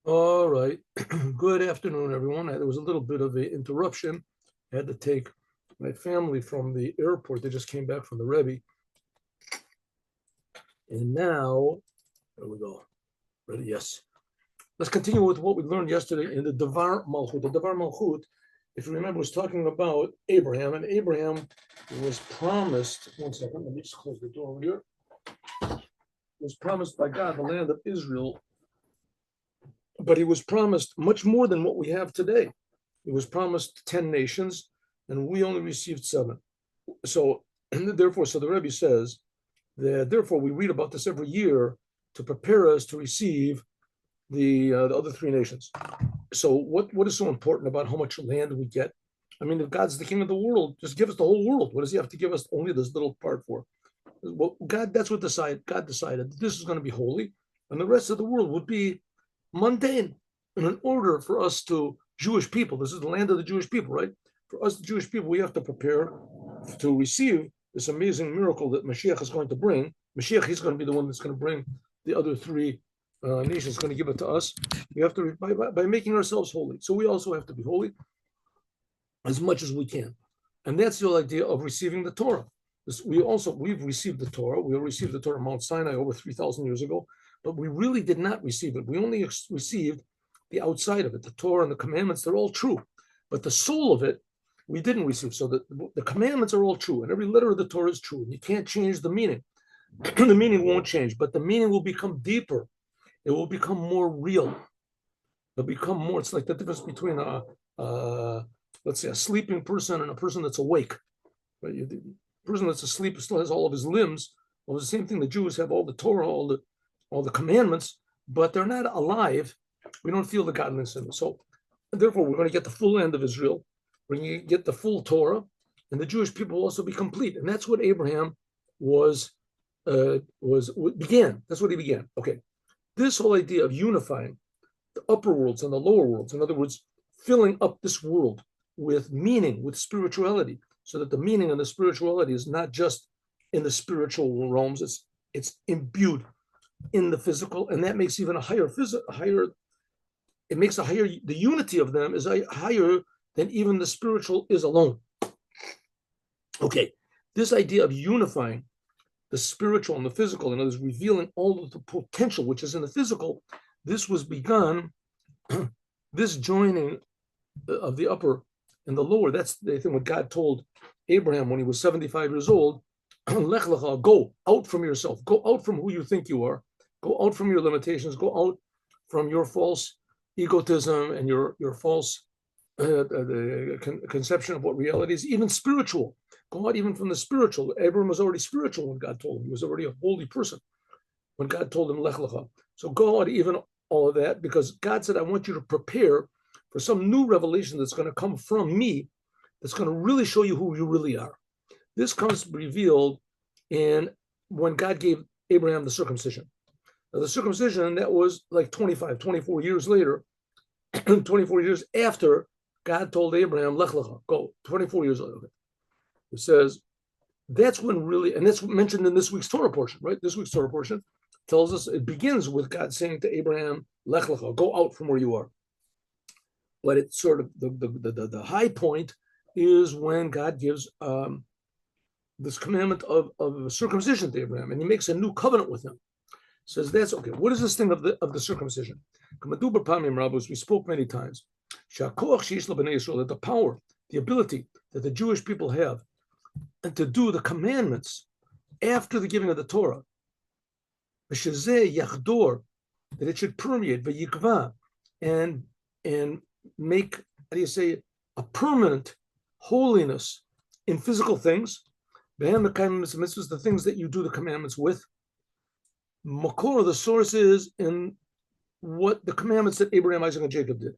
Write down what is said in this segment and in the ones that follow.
All right. Good afternoon, everyone. There was a little bit of an interruption. I had to take my family from the airport. They just came back from the Rebbe. And now, there we go. Ready? Yes. Let's continue with what we learned yesterday in the Dvar Malcthut. The Dvar Malcthut, if you remember, was talking about Abraham. And Abraham was promised, one second, let me just close the door over here. Was promised by God the land of Israel, but he was promised much more than what we have today. He was promised 10 nations, and we only received 7. So, and therefore, so the Rebbe says that therefore we read about this every year to prepare us to receive the other 3 nations. So, what is so important about how much land we get? I mean, if God's the king of the world, just give us the whole world. What does he have to give us only this little part for? Well, God, that's what God decided that this is going to be holy, and the rest of the world would be mundane. And in order for us to Jewish people, this is the land of the Jewish people, right? For us, the Jewish people, we have to prepare to receive this amazing miracle that Moshiach is going to bring. Moshiach, he's going to be the one that's going to bring the other 3 nations, going to give it to us. We have to by making ourselves holy. So we also have to be holy as much as we can, and that's the whole idea of receiving the Torah. We've received the Torah. We received the Torah on Mount Sinai over 3,000 years ago, but we really did not receive it. We only received the outside of it. The Torah and the commandments, they're all true, but the soul of it, we didn't receive. So the commandments are all true, and every letter of the Torah is true. And you can't change the meaning. The meaning won't change, but the meaning will become deeper. It will become more real. It'll become more. It's like the difference between let's say, a sleeping person and a person that's awake. Right? The person that's asleep still has all of his limbs. Well, it's the same thing. The Jews have all the Torah, all the commandments, but they're not alive. We don't feel the godliness in it. So, therefore, we're going to get the full land of Israel. We're going to get the full Torah, and the Jewish people will also be complete. And that's what Abraham began. That's what he began. Okay, this whole idea of unifying the upper worlds and the lower worlds. In other words, filling up this world with meaning, with spirituality, so that the meaning and the spirituality is not just in the spiritual realms, it's imbued in the physical, and that makes even a higher it makes a higher, the unity of them is higher than even the spiritual is alone. Okay, this idea of unifying the spiritual and the physical, and others revealing all of the potential which is in the physical, this was begun, this joining of the upper and the lower. That's the thing what God told Abraham when he was 75 years old. Lech lecha, go out from yourself, go out from who you think you are, go out from your limitations, go out from your false egotism and your false conception of what reality is, even spiritual. Go out even from the spiritual. Abraham was already spiritual when God told him. He was already a holy person when God told him Lech lecha. So go out even all of that, because God said, I want you to prepare for some new revelation that's going to come from me, that's going to really show you who you really are. This comes revealed in when God gave Abraham the circumcision. Now, the circumcision, that was like 24 years later, 24 years after God told Abraham, Lech lecha, go, 24 years later. It says, that's when really, and that's mentioned in this week's Torah portion, right? This week's Torah portion tells us, it begins with God saying to Abraham, Lech lecha, go out from where you are. But it's sort of the high point is when God gives this commandment of circumcision to Abraham, and he makes a new covenant with him. Says that's okay. What is this thing of the circumcision? We spoke many times. That the power, the ability that the Jewish people have, and to do the commandments after the giving of the Torah, that it should permeate and make, how do you say, a permanent holiness in physical things. The things that you do the commandments with. Makor, the source is in what the commandments that Abraham, Isaac, and Jacob did.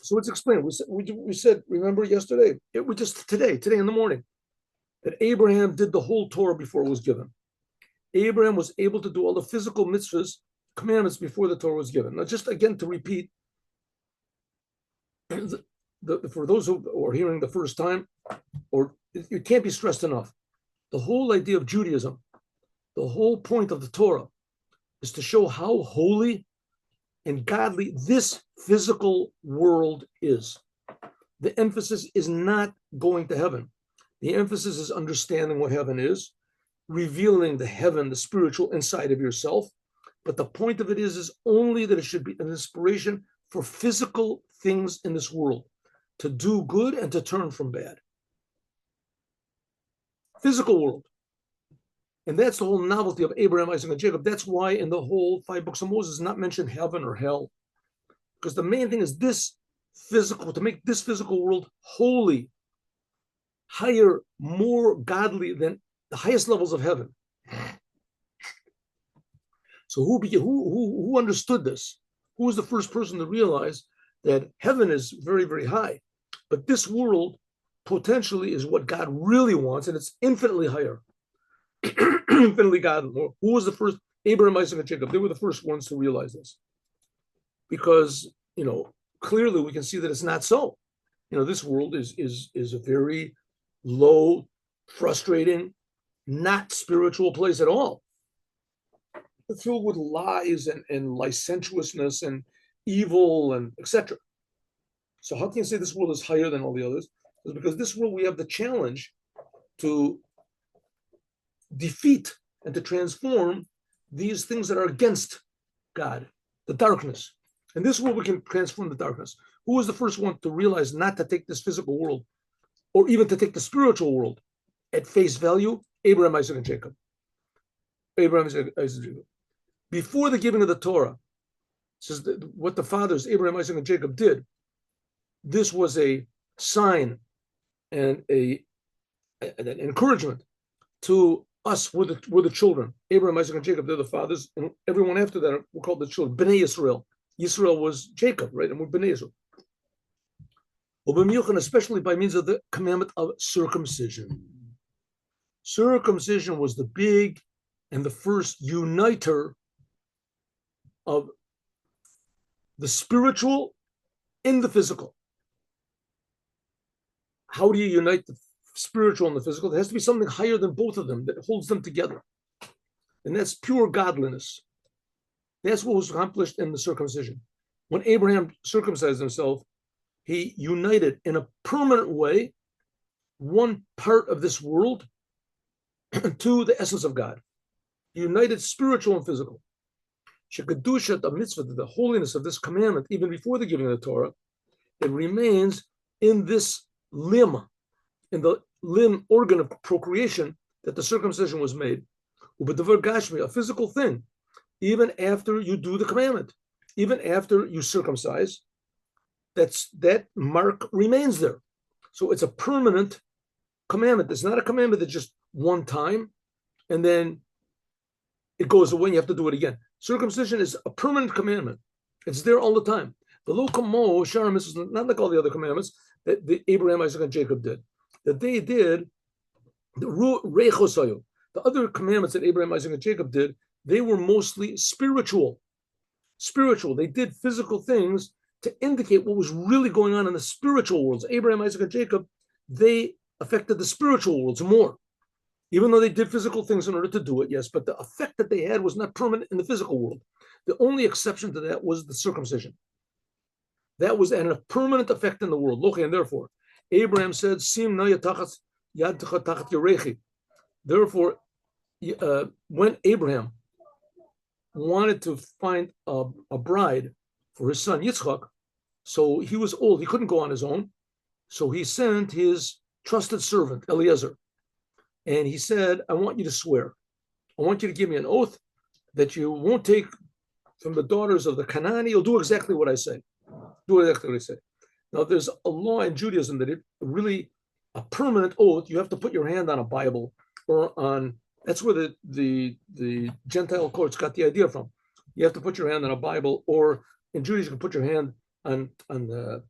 So it's explained. We said, remember yesterday, it was just today in the morning, that Abraham did the whole Torah before it was given. Abraham was able to do all the physical mitzvahs, commandments before the Torah was given. Now, just again to repeat, for those who are hearing the first time, or it can't be stressed enough, the whole idea of Judaism, the whole point of the Torah is to show how holy and godly this physical world is. The emphasis is not going to heaven. The emphasis is understanding what heaven is, revealing the heaven, the spiritual inside of yourself. But the point of it is only that it should be an inspiration for physical things in this world, to do good and to turn from bad. Physical world. And that's the whole novelty of Abraham, Isaac, and Jacob. That's why in the whole 5 books of Moses not mentioned heaven or hell. Because the main thing is this physical, to make this physical world holy, higher, more godly than the highest levels of heaven. So who understood this? Who was the first person to realize that heaven is very, very high, but this world potentially is what God really wants, and it's infinitely higher, infinitely godly. Who was the first? Abraham, Isaac, and Jacob. They were the first ones to realize this, because clearly we can see that it's not so. This world is a very low, frustrating, not spiritual place at all. It's filled with lies and licentiousness and evil and etc. So how can you say this world is higher than all the others? It's because this world we have the challenge to defeat and to transform these things that are against God, the darkness. In this world we can transform the darkness. Who was the first one to realize not to take this physical world or even to take the spiritual world at face value? Abraham, Isaac, and Jacob. Abraham, Isaac, and Jacob. Before the giving of the Torah, says that what the fathers, Abraham, Isaac, and Jacob did, this was a sign and an encouragement to us. We're the children. Abraham, Isaac, and Jacob, they're the fathers, and everyone after that we're called the children. Bnei Yisrael. Yisrael was Jacob, right? And we're Bnei Yisrael. Especially by means of the commandment of circumcision. Circumcision was the big and the first uniter of the spiritual in the physical. How do you unite the spiritual and the physical? There has to be something higher than both of them that holds them together. And that's pure godliness. That's what was accomplished in the circumcision. When Abraham circumcised himself, he united in a permanent way one part of this world to the essence of God. He united spiritual and physical. Shekadushat, the mitzvah, the holiness of this commandment, even before the giving of the Torah, it remains in this limb, in the limb organ of procreation that the circumcision was made. Ubedvar gashmi, a physical thing, even after you do the commandment, even after you circumcise, that mark remains there. So it's a permanent commandment. It's not a commandment that's just one time and then it goes away and you have to do it again. Circumcision is a permanent commandment. It's there all the time. The lokamo sharam is not like all the other commandments that the Abraham, Isaac, and Jacob did. That they did the rechosayu. The other commandments that Abraham, Isaac, and Jacob did, they were mostly spiritual. Spiritual. They did physical things to indicate what was really going on in the spiritual worlds. Abraham, Isaac, and Jacob, they affected the spiritual worlds more. Even though they did physical things in order to do it, yes, but the effect that they had was not permanent in the physical world. The only exception to that was the circumcision. That was a permanent effect in the world. And therefore, Abraham said, Sim na yatachat yadcha tachat yarechi. Therefore, when Abraham wanted to find a bride for his son Yitzchak, so he was old, he couldn't go on his own, so he sent his trusted servant, Eliezer. And he said, I want you to swear. I want you to give me an oath that you won't take from the daughters of the Canaanite. You'll do exactly what I say. Do exactly what I say. Now, there's a law in Judaism that it really, a permanent oath, you have to put your hand on a Bible or on, that's where the Gentile courts got the idea from. You have to put your hand on a Bible, or in Judaism, you can put your hand on the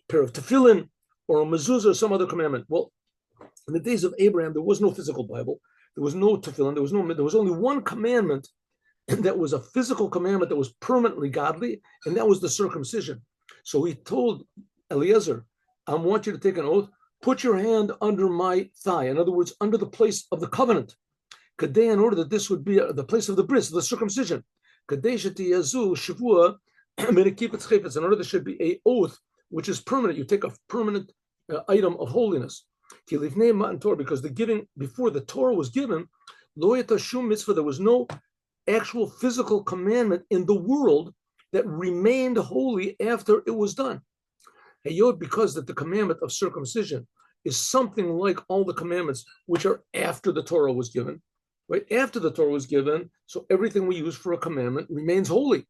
pair of tefillin or a mezuzah or some other commandment. Well, in the days of Abraham, there was no physical Bible. There was no tefillin. There was only one commandment that was a physical commandment that was permanently godly, and that was the circumcision. So he told Eliezer, I want you to take an oath. Put your hand under my thigh. In other words, under the place of the covenant. Kadeh, in order that this would be the place of the bris, the circumcision. Kadeh shetiyazu shavua In order there should be a oath which is permanent. You take a permanent item of holiness. Because the giving before the Torah was given, there was no actual physical commandment in the world that remained holy after it was done. Because that the commandment of circumcision is something like all the commandments which are after the Torah was given, right? After the Torah was given, so everything we use for a commandment remains holy.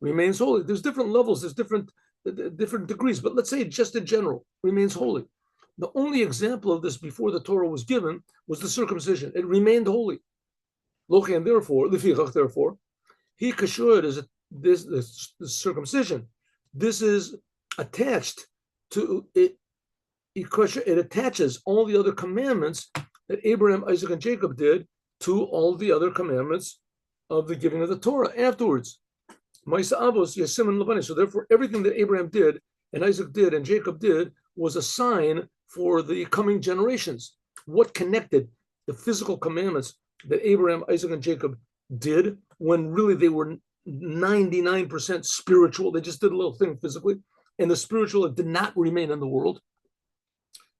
There's different levels, there's different degrees, but let's say just in general, remains holy. The only example of this before the Torah was given was the circumcision. It remained holy. And therefore, he kashued is this circumcision. This is attached to it. It attaches all the other commandments that Abraham, Isaac, and Jacob did to all the other commandments of the giving of the Torah afterwards. So therefore, everything that Abraham did, and Isaac did, and Jacob did was a sign for the coming generations. What connected the physical commandments that Abraham, Isaac, and Jacob did when really they were 99% spiritual? They just did a little thing physically, and the spiritual did not remain in the world.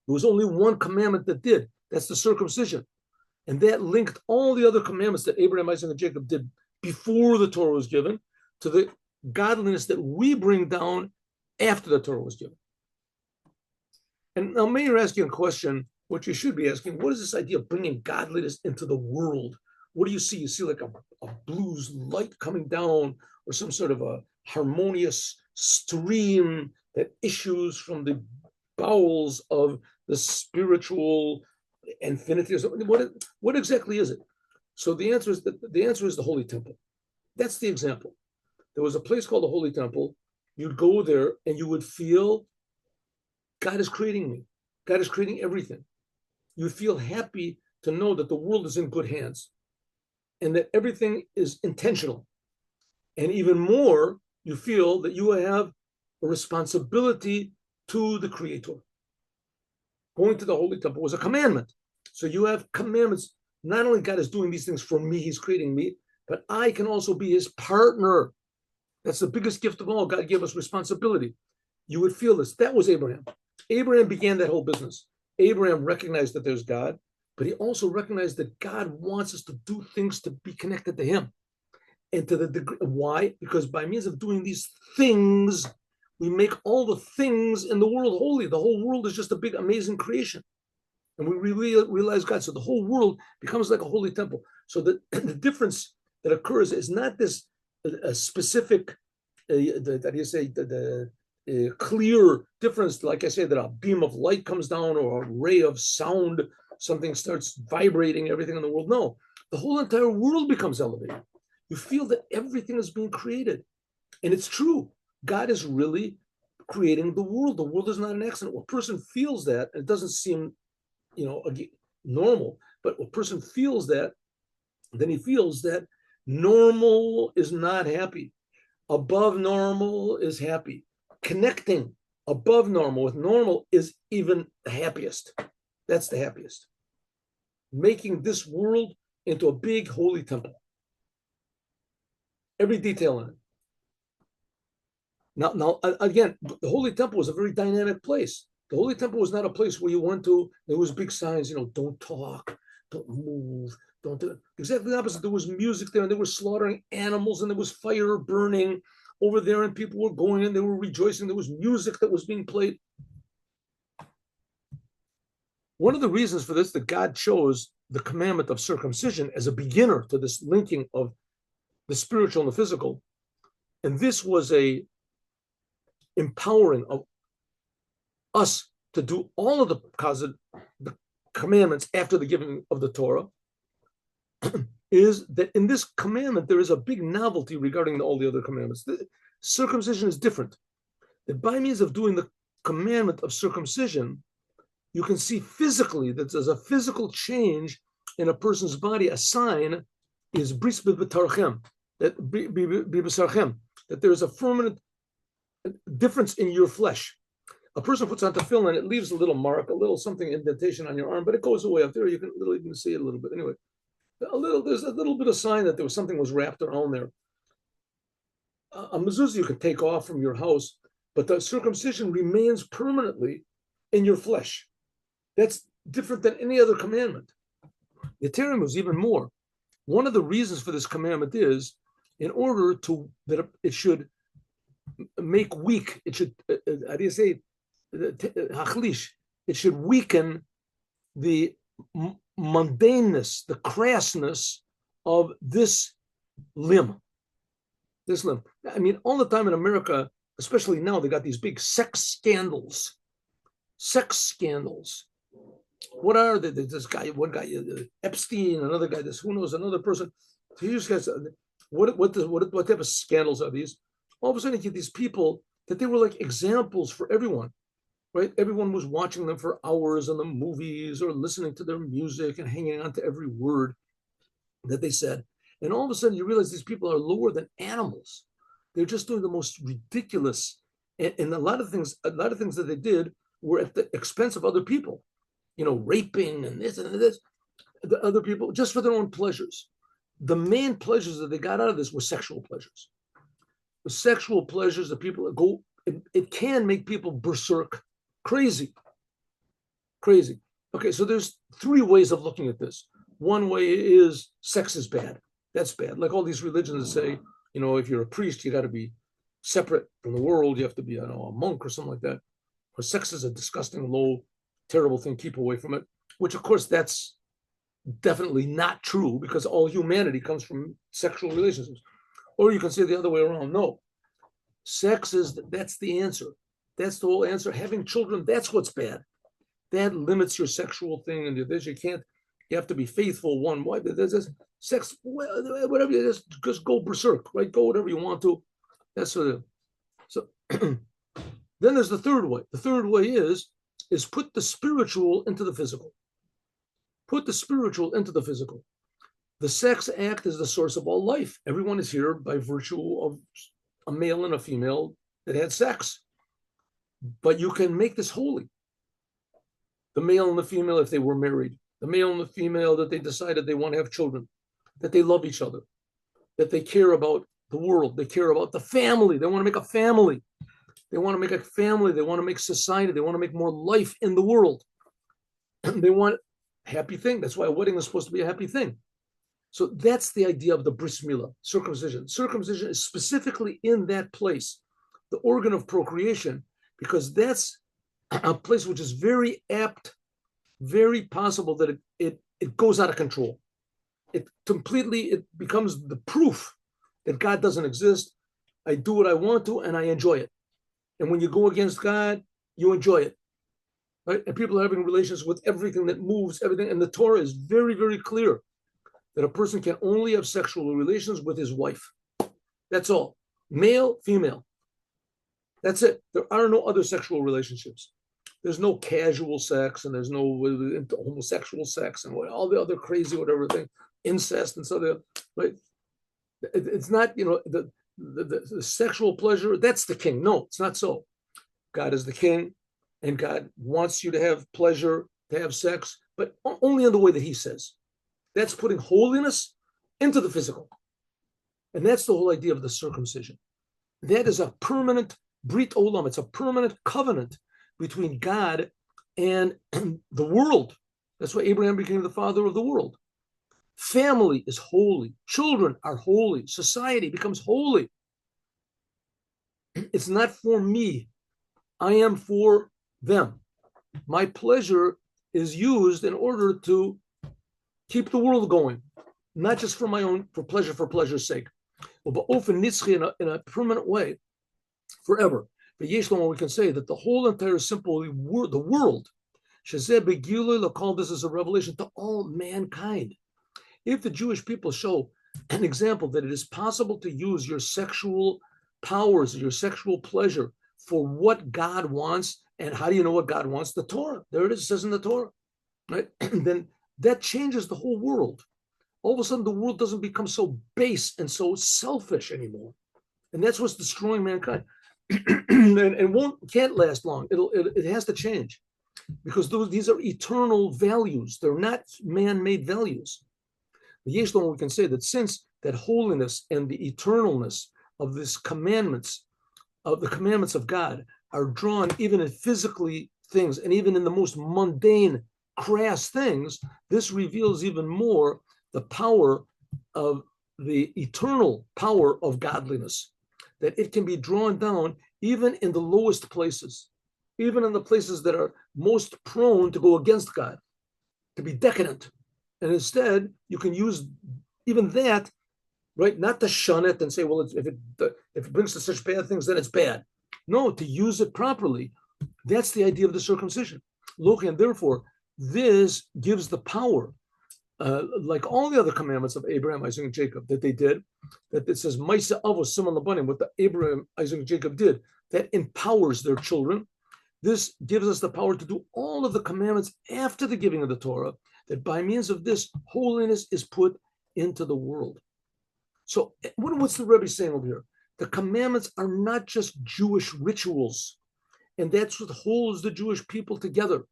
There was only one commandment that did. That's the circumcision. And that linked all the other commandments that Abraham, Isaac, and Jacob did before the Torah was given to the godliness that we bring down after the Torah was given. And now may you're asking a question, what you should be asking, what is this idea of bringing godliness into the world? What do you see? You see like a blues light coming down or some sort of a harmonious stream that issues from the bowels of the spiritual infinity. What exactly is it? So the answer is the Holy Temple. That's the example. There was a place called the Holy Temple. You'd go there and you would feel God is creating me. God is creating everything. You feel happy to know that the world is in good hands and that everything is intentional. And even more, you feel that you have a responsibility to the Creator. Going to the Holy Temple was a commandment. So you have commandments. Not only God is doing these things for me, He's creating me, but I can also be His partner. That's the biggest gift of all. God gave us responsibility. You would feel this. That was Abraham. Abraham began that whole business. Abraham recognized that there's God, but he also recognized that God wants us to do things to be connected to Him. And to the degree, why? Because by means of doing these things, we make all the things in the world holy. The whole world is just a big, amazing creation. And we really realize God. So the whole world becomes like a holy temple. So the difference that occurs is not this specific, clear difference, like I say, that a beam of light comes down or a ray of sound, something starts vibrating, everything in the world. No, the whole entire world becomes elevated. You feel that everything is being created. And it's true. God is really creating the world. The world is not an accident. When a person feels that, and it doesn't seem, normal, but when a person feels that, then he feels that normal is not happy. Above normal is happy. Connecting above normal with normal is even the happiest. That's the happiest. Making this world into a big holy temple. Every detail in it. Now, again, the Holy Temple was a very dynamic place. The Holy Temple was not a place where you went to, there was big signs, don't talk, don't move, don't do it. Exactly the opposite. There was music there, and they were slaughtering animals, and there was fire burning over there, and people were going in, they were rejoicing. There was music that was being played. One of the reasons for this, that God chose the commandment of circumcision as a beginner to this linking of the spiritual and the physical. And this was a empowering of us to do all of the commandments after the giving of the Torah, is that in this commandment, there is a big novelty regarding all the other commandments. The circumcision is different. That by means of doing the commandment of circumcision, you can see physically that there's a physical change in a person's body. A sign is bris b'tarchem, that there is a permanent difference in your flesh. A person puts on tefillin and it leaves a little mark, a little something indentation on your arm, but it goes away up there. You can even see it a little bit. Anyway, there's a little bit of sign that something was wrapped around there. a mezuzah you can take off from your house, but the circumcision remains permanently in your flesh. That's different than any other commandment. The Torah is even more. One of the reasons for this commandment is in order to that it should make weak. It should, how do you say, hachlish? It should weaken the mundaneness, the crassness of this limb. This limb. I mean, all the time in America, especially now, they got these big sex scandals. Sex scandals. What are they? This guy, one guy, Epstein, another guy, this who knows, another person. So you just guys, what type of scandals are these? All of a sudden, you get these people that they were like examples for everyone, right? Everyone was watching them for hours on the movies or listening to their music and hanging on to every word that they said. And all of a sudden, you realize these people are lower than animals. They're just doing the most ridiculous, and a lot of things that they did were at the expense of other people. You know, raping and this and this, the other people, just for their own pleasures. The main pleasures that they got out of this were sexual pleasures. The sexual pleasures that people go, it can make people berserk, crazy. Okay, so there's three ways of looking at this. One way is sex is bad. That's bad. Like all these religions say, you know, if you're a priest, you got to be separate from the world. You have to be, I don't know, a monk or something like that. Or sex is a disgusting, low, terrible thing. Keep away from it. Which, of course, that's definitely not true because all humanity comes from sexual relationships. Or you can say the other way around. No, sex that's the answer. That's the whole answer. Having children, that's what's bad. That limits your sexual thing, and you have to be faithful. One wife. There's this sex, whatever. You just go berserk, right? Go whatever you want to. That's so. Then there's the third way. The third way is put the spiritual into the physical. Put the spiritual into the physical. The sex act is the source of all life. Everyone is here by virtue of a male and a female that had sex. But you can make this holy. The male and the female, if they were married, the male and the female that they decided they want to have children, that they love each other, that they care about the world, they care about the family, they want to make a family. They want to make a family, they want to make society, they want to make more life in the world. They want a happy thing. That's why a wedding is supposed to be a happy thing. So that's the idea of the bris milah, circumcision. Circumcision is specifically in that place, the organ of procreation, because that's a place which is very apt, very possible that it goes out of control. It becomes the proof that God doesn't exist. I do what I want to and I enjoy it. And when you go against God, you enjoy it. Right? And people are having relations with everything that moves, everything. And the Torah is very, very clear that a person can only have sexual relations with his wife. That's all. Male, female. That's it. There are no other sexual relationships. There's no casual sex and there's no homosexual sex and all the other crazy whatever thing, incest and so on. Right? It's not, the sexual pleasure, that's the king. No, it's not so. God is the king and God wants you to have pleasure, to have sex, but only in the way that he says. That's putting holiness into the physical. And that's the whole idea of the circumcision. That is a permanent brit olam. It's a permanent covenant between God and the world. That's why Abraham became the father of the world. Family is holy. Children are holy. Society becomes holy. It's not for me. I am for them. My pleasure is used in order to keep the world going, not just for my own, for pleasure's sake, but often nitzchi in a permanent way, forever. But we can say that the whole entire simple the world, call this as a revelation to all mankind. If the Jewish people show an example that it is possible to use your sexual powers, your sexual pleasure for what God wants, and how do you know what God wants? The Torah. There it is, it says in the Torah, right? Then that changes the whole world. All of a sudden, the world doesn't become so base and so selfish anymore. And that's what's destroying mankind. and can't last long. It has to change because these are eternal values. They're not man-made values. We can say that since that holiness and the eternalness of this commandments, of the commandments of God, are drawn even in physically things and even in the most mundane, crass things, this reveals even more the power of the eternal power of godliness, that it can be drawn down even in the lowest places, even in the places that are most prone to go against God, to be decadent. And instead, you can use even that, right? Not to shun it and say, well, if it brings to such bad things, then it's bad. No, to use it properly. That's the idea of the circumcision. Look, and therefore, this gives the power, like all the other commandments of Abraham, Isaac, and Jacob that they did, that it says, Maisa Avos Siman Labanim, what the Abraham, Isaac, and Jacob did, that empowers their children. This gives us the power to do all of the commandments after the giving of the Torah, that by means of this, holiness is put into the world. So what's the Rebbe saying over here? The commandments are not just Jewish rituals, and that's what holds the Jewish people together.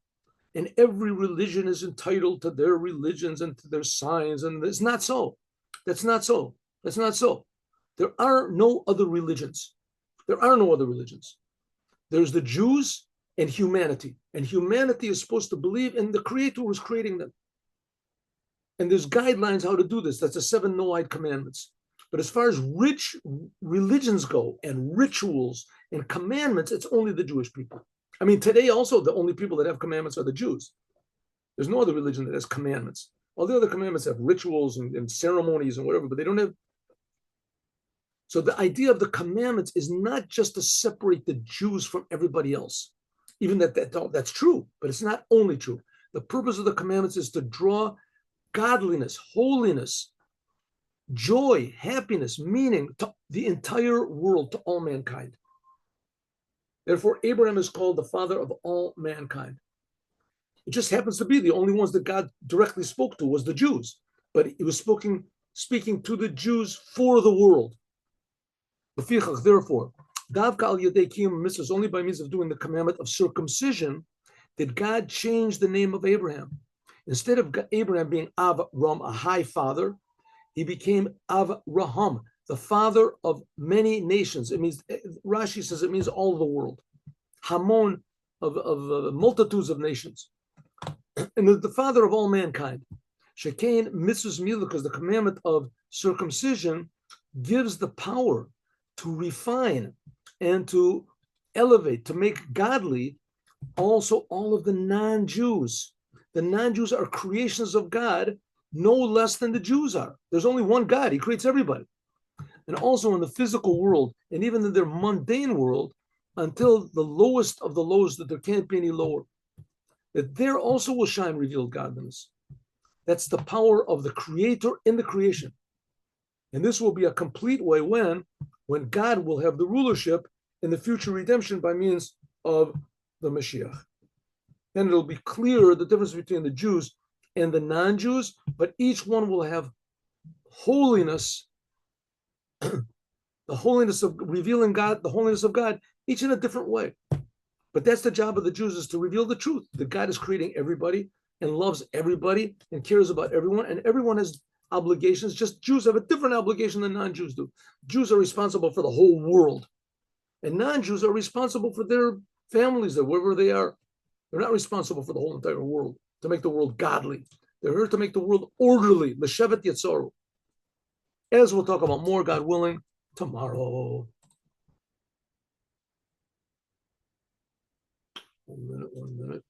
And every religion is entitled to their religions and to their signs, and it's not so. That's not so. That's not so. There are no other religions. There are no other religions. There's the Jews and humanity is supposed to believe in the Creator who's creating them. And there's guidelines how to do this. That's the 7 Noahide commandments. But as far as rich religions go and rituals and commandments, it's only the Jewish people. I mean, today also the only people that have commandments are the Jews. There's no other religion that has commandments. All the other commandments have rituals and ceremonies and whatever, but they don't have. So the idea of the commandments is not just to separate the Jews from everybody else. Even that's true, but it's not only true. The purpose of the commandments is to draw godliness, holiness, joy, happiness, meaning to the entire world, to all mankind. Therefore, Abraham is called the father of all mankind. It just happens to be the only ones that God directly spoke to was the Jews, but he was speaking to the Jews for the world. Therefore, it's only by means of doing the commandment of circumcision did God change the name of Abraham. Instead of Abraham being Avram, a high father, he became Avraham, the father of many nations. It means, Rashi says it means all of the world. Hamon, of multitudes of nations. And the father of all mankind. Shekain mitzvahs milah, because the commandment of circumcision gives the power to refine and to elevate, to make godly also all of the non-Jews. The non-Jews are creations of God no less than the Jews are. There's only one God. He creates everybody. And also in the physical world, and even in their mundane world, until the lowest of the lows, that there can't be any lower, that there also will shine revealed godliness. That's the power of the Creator in the creation. And this will be a complete way when God will have the rulership in the future redemption by means of the Moshiach. Then it'll be clear the difference between the Jews and the non-Jews, but each one will have holiness, the holiness of revealing God, the holiness of God, each in a different way. But that's the job of the Jews, is to reveal the truth, that God is creating everybody and loves everybody and cares about everyone, and everyone has obligations. Just Jews have a different obligation than non-Jews do. Jews are responsible for the whole world, and non-Jews are responsible for their families, wherever they are. They're not responsible for the whole entire world, to make the world godly. They're here to make the world orderly, l'shevet yetzaru. As we'll talk about more, God willing, tomorrow. 1 minute.